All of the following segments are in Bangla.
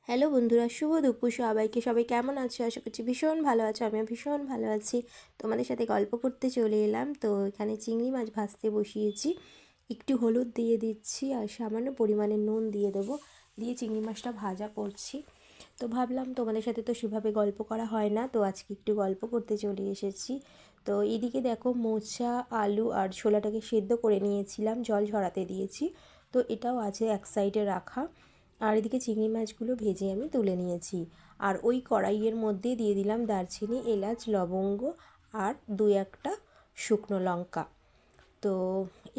হ্যালো বন্ধুরা, শুভ দুপুর সবাইকে। সবাই কেমন আছো? আশা করছি ভীষণ ভালো আছো। আমিও ভীষণ ভালো আছি। তোমাদের সাথে গল্প করতে চলে এলাম। তো এখানে চিংড়ি মাছ ভাজতে বসিয়েছি। একটু হলুদ দিয়ে দিচ্ছি আর সামান্য পরিমাণে নুন দিয়ে দেবো, দিয়ে চিংড়ি মাছটা ভাজা করছি। তো ভাবলাম তোমাদের সাথে তো সেভাবে গল্প করা হয় না, তো আজকে একটু গল্প করতে চলে এসেছি। তো এদিকে দেখো, মোচা, আলু আর ছোলাটাকে সেদ্ধ করে নিয়েছিলাম, জল ঝরাতে দিয়েছি। তো এটাও আছে এক সাইডে রাখা। আর এদিকে চিংড়ি মাছগুলো ভেজে আমি তুলে নিয়েছি। আর ওই কড়াইয়ের মধ্যে দিয়ে দিলাম দারচিনি, এলাচ, লবঙ্গ আর দু একটা শুকনো লঙ্কা। তো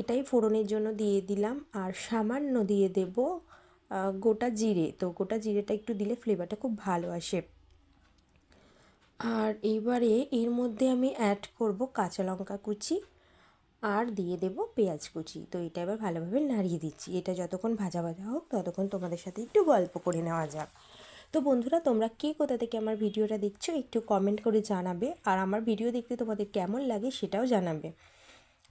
এটাই ফোড়নের জন্য দিয়ে দিলাম। আর সামান্য দিয়ে দেব গোটা জিরে। তো গোটা জিরেটা একটু দিলে ফ্লেভারটা খুব ভালো আসে। আর এইবারে এর মধ্যে আমি অ্যাড করব কাঁচা লঙ্কা কুচি আর দিয়ে দেব পেঁয়াজ কুচি। তো এটা এবার ভালোভাবে নাড়িয়ে দিচ্ছি। এটা যতক্ষণ ভাজা ভাজা হোক ততক্ষণ তোমাদের সাথে একটু গল্প করে নেওয়া যাক। তো বন্ধুরা, তোমরা কে কোথা থেকে আমার ভিডিওটা দেখছো একটু কমেন্ট করে জানাবে। আর আমার ভিডিও দেখতে তোমাদের কেমন লাগে সেটাও জানাবে।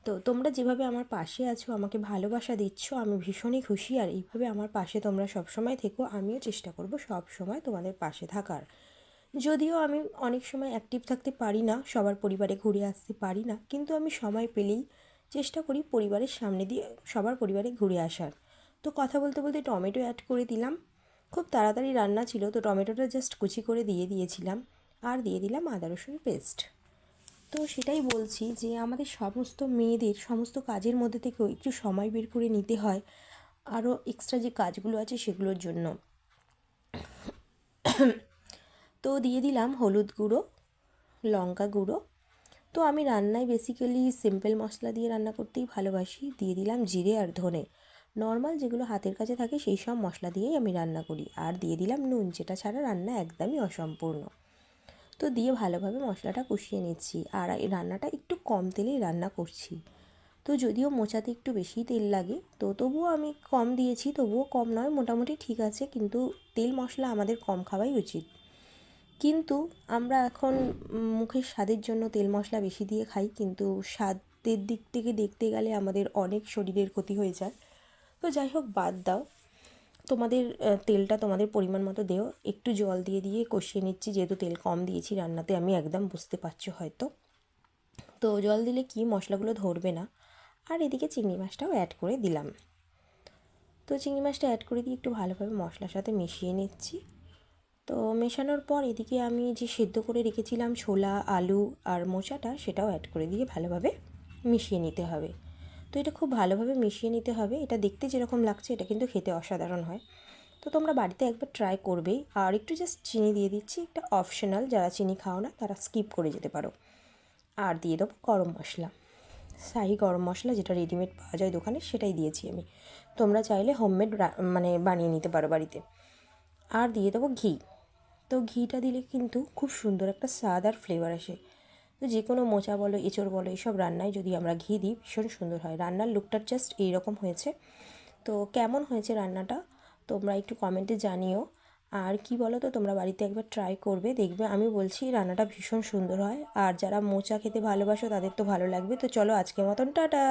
তো তোমরা যেভাবে আমার পাশে আছো, আমাকে ভালোবাসা দিচ্ছ, আমি ভীষণই খুশি। আর এইভাবে আমার পাশে তোমরা সবসময় থেকো। আমিও চেষ্টা করব সব সময় তোমাদের পাশে থাকার। যদিও আমি অনেক সময় অ্যাক্টিভ থাকতে পারি না, সবার পরিবারে ঘুরে আসতে পারি না, কিন্তু আমি সময় পেলেই চেষ্টা করি পরিবারের সামনে দিয়ে সবার পরিবারে ঘুরে আসার। তো কথা বলতে বলতে টমেটো অ্যাড করে দিলাম। খুব তাড়াতাড়ি রান্না ছিল, তো টমেটোটা জাস্ট কুচি করে দিয়ে দিয়েছিলাম। আর দিয়ে দিলাম আদা রসুন পেস্ট। তো সেটাই বলছি যে আমাদের সমস্ত মেয়েদের সমস্ত কাজের মধ্যে থেকেও একটু সময় বের করে নিতে হয় আরও এক্সট্রা যে কাজগুলো আছে সেগুলোর জন্য। তো দিয়ে দিলাম হলুদ গুঁড়ো, লঙ্কা গুঁড়ো। তো আমি রান্নায় বেসিক্যালি সিম্পল মশলা দিয়ে রান্না করতেই ভালোবাসি। দিয়ে দিলাম জিরে আর ধনে, নর্মাল যেগুলো হাতের কাছে থাকে সেই সব মশলা দিয়েই আমি রান্না করি। আর দিয়ে দিলাম নুন, যেটা ছাড়া রান্না একদমই অসম্পূর্ণ। তো দিয়ে ভালোভাবে মশলাটা কষিয়ে নিচ্ছি। আর এই রান্নাটা একটু কম তেলেই রান্না করছি। তো যদিও মোচাতে একটু বেশিই তেল লাগে, তো তবুও আমি কম দিয়েছি, তবুও কম নয়, মোটামুটি ঠিক আছে। কিন্তু তেল মশলা আমাদের কম খাওয়াই উচিত। কিন্তু আমরা এখন মুখের স্বাদের জন্য তেল মশলা বেশি দিয়ে খাই, কিন্তু স্বাদের দিক থেকে দেখতে গেলে আমাদের অনেক শরীরের ক্ষতি হয়ে যায়। তো যাই হোক, বাদ দাও। তোমাদের তেলটা তোমাদের পরিমাণ মতো দেও। একটু জল দিয়ে দিয়ে কষিয়ে নিচ্ছি, যেহেতু তেল কম দিয়েছি রান্নাতে, আমি একদম বুঝতে পারছো হয়তো। তো জল দিলে কি মশলাগুলো ধরবে না। আর এদিকে চিংড়ি মাছটাও অ্যাড করে দিলাম। তো চিংড়ি মাছটা অ্যাড করে দিয়ে একটু ভালোভাবে মশলার সাথে মিশিয়ে নিচ্ছি। তো মেশানোর পর এদিকে আমি যে সেদ্ধ করে রেখেছিলাম ছোলা, আলু আর মোচাটা, সেটাও অ্যাড করে দিয়ে ভালোভাবে মিশিয়ে নিতে হবে। তো এটা খুব ভালোভাবে মিশিয়ে নিতে হবে। এটা দেখতে যেরকম লাগছে, এটা কিন্তু খেতে অসাধারণ হয়। তো তোমরা বাড়িতে একবার ট্রাই করবেই। আর একটু জাস্ট চিনি দিয়ে দিচ্ছি, এটা অপশনাল, যারা চিনি খাও না তারা স্কিপ করে যেতে পারো। আর দিয়ে দেবো গরম মশলা, শাহি গরম মশলা, যেটা রেডিমেড পাওয়া যায় দোকানে, সেটাই দিয়েছি আমি। তোমরা চাইলে হোমমেড মানে বানিয়ে নিতে পারো বাড়িতে। আর দিয়ে দেবো ঘি। তো ঘিটা দিলে কিন্তু খুব সুন্দর একটা স্বাদ আর ফ্লেভার আসে। তো যে কোনো মোচা বলো, এঁচড় বলো, এইসব রান্নায় যদি আমরা ঘি দিই ভীষণ সুন্দর হয়। রান্নার লুকটা জাস্ট এইরকম হয়েছে। তো কেমন হয়েছে রান্নাটা তোমরা একটু কমেন্টে জানিও। আর কি বলো তো, তোমরা বাড়িতে একবার ট্রাই করবে, দেখবে আমি বলছি রান্নাটা ভীষণ সুন্দর হয়। আর যারা মোচা খেতে ভালোবাসো তাদের তো ভালো লাগবে। তো চলো, আজকের মতন টাটা।